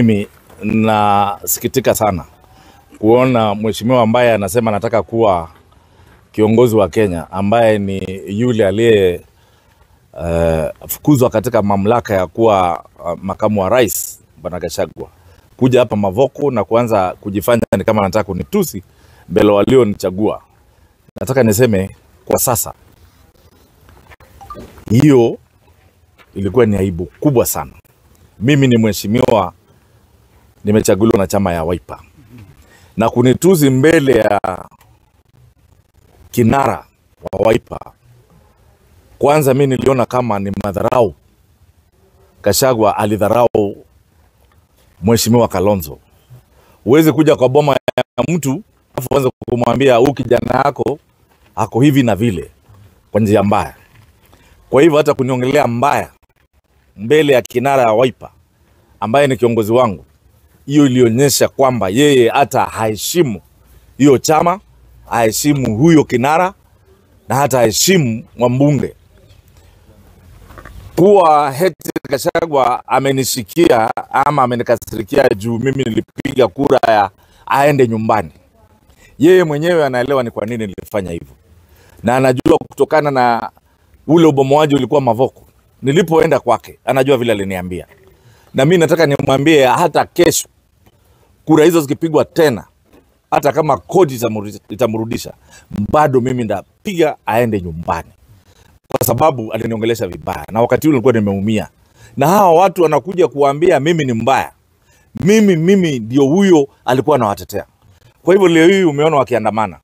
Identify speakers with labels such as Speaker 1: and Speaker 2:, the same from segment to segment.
Speaker 1: Mimi nasikitika sana kuona mheshimiwa ambaye anasema anataka kuwa kiongozi wa Kenya, ambaye ni yule aliye fukuzwa katika mamlaka ya kuwa makamu wa rais, Bwana Gachagua, kuja hapa Mavoko na kuanza kujifanya ni kama anataka kunitusi mbele walionichagua. Nataka niseme kwa sasa, hiyo ilikuwa ni aibu kubwa sana. Mimi ni mheshimiwa, nimechaguliwa na chama ya Wiper, na kunituzi mbele ya kinara wa Wiper, kwanza mimi niliona kama ni madharau. Gachagua alidharau mheshimiwa Kalonzo. Uweze kuja kwa boma ya mtu afu uanze kumwambia huyu kijana yako ako hivi na vile kwa njia mbaya. Kwa hivyo hata kuniongelea mbaya mbele ya kinara ya Wiper ambaye ni kiongozi wangu, hiyo ilionyesha kwamba yeye hata haheshimu hiyo chama, haheshimu huyo kinara, na hata haheshimu mbunge. Kuwa heti Gachagua amenishikia ama amenikasirikia juu mimi nilipiga kura ya aende nyumbani. Yeye mwenyewe anaelewa ni kwa nini nilifanya hivyo, na anajua kutokana na ule ubomoaji ulikuwa Mavoko. Nilipoenda kwake anajua vile aliniambia, na mimi nataka nimwambie hata kesho kura hizo zikipigwa tena, hata kama kodi itamrudisha, bado mimi ndapiga aende nyumbani, kwa sababu aliniongelesha vibaya na wakati ule nilikuwa nimeumia. Na hawa watu wanakuja kuambia mimi ni mbaya, mimi ndio huyo alikuwa anawatetea. Kwa hivyo leo hii umeona wakiandamana,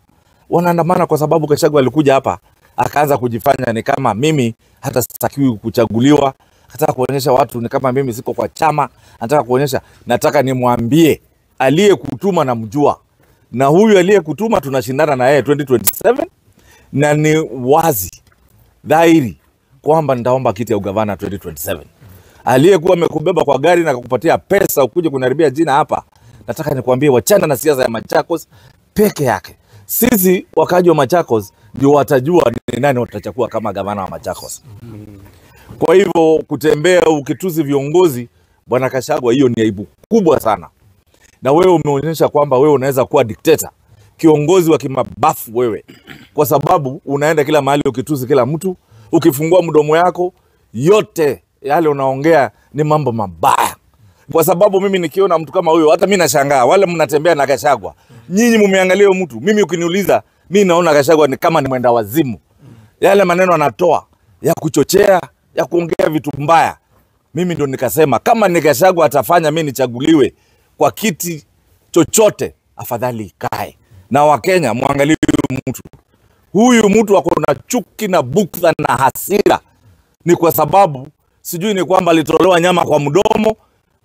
Speaker 1: wanaandamana kwa sababu Gachagua alikuja hapa akaanza kujifanya ni kama mimi hata sitakiwi kuchaguliwa, nataka kuonyesha watu ni kama mimi siko kwa chama, nataka kuonyesha. Nataka nimwambie aliyekutuma na mjua, na huyu aliyekutuma tunashindana na yeye 2027, na ni wazi dhahiri kwamba nitaomba kiti ya ugavana 2027. Aliyekuwa amekubeba kwa gari na kukupatia pesa ukuje kunaribia jina hapa, nataka nikwambie wachana na siasa ya Machakos peke yake. Sisi wakaji wa Machakos ndio watajua ni nani watachukua kama gavana wa Machakos. Kwa hivyo kutembea ukituzi viongozi, Bwana Gachagua, hiyo ni aibu kubwa sana. Na wewe umeonyesha kwamba wewe unaweza kuwa dikteta, kiongozi wa kimabafu wewe, kwa sababu unaenda kila mahali ukituzi kila mtu. Ukifungua mdomo yako yote yale unaongea ni mambo mabaya. Kwa sababu mimi nikiona mtu kama huyo, hata mimi nashangaa wale mnatembea na Gachagua. Nyinyi mumeangalia huyo mtu. Mimi ukiniuliza, mimi naona Gachagua ni kama ni mwenda wazimu. Yale maneno anatoa ya kuchochea, ya kuongea vitu mbaya. Mimi ndo nikasema kama ni Gachagua atafanya mimi nichaguliwe kwa kiti chochote, afadhali kae. Na Wakenya muangalie huyu mtu. Huyu mtu ako na chuki na bukta na hasira. Ni kwa sababu sijui ni kwamba alitolewa nyama kwa mdomo,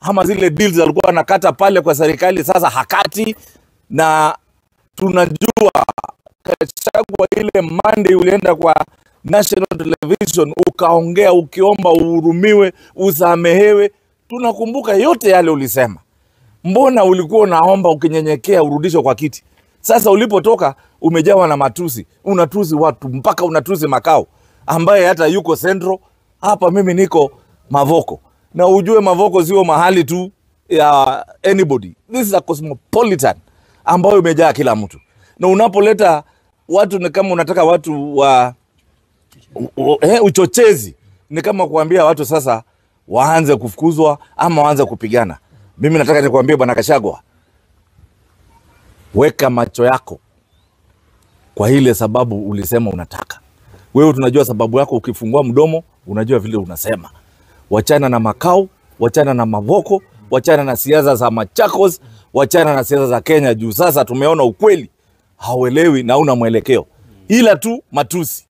Speaker 1: ama zile deals alikuwa anakata pale kwa serikali sasa hakati. Na tunajua Gachagua ile Monday ulienda kwa National Television ukaongea ukiomba uhurumiwe, usamehewe. Tunakumbuka yote yale ulisema. Mbona ulikuwa unaomba ukinyenyekea urudishwe kwa kiti? Sasa ulipotoka umejawa na matusi, unatusi watu mpaka unatusi Makao ambaye hata yuko Central. Hapa mimi niko Mavoko, na ujue Mavoko sio mahali tu ya anybody. This is a cosmopolitan ambayo imejaa kila mtu. Na unapoleta watu ni kama unataka watu wa uchochezi, ni kama kuambia watu sasa waanze kufukuzwa ama waanze kupigana. Mimi nataka nikwambie Bwana Gachagua, weka macho yako kwa ile sababu ulisema unataka. Wewe tunajua sababu yako, ukifungua mdomo unajua vile unasema. Wachana na Makao, wachana na Mavoko, wachana na siasa za Machakos, wachana na siasa za Kenya juu sasa tumeona ukweli hauelewi na una mwelekeo. Ila tu matusi.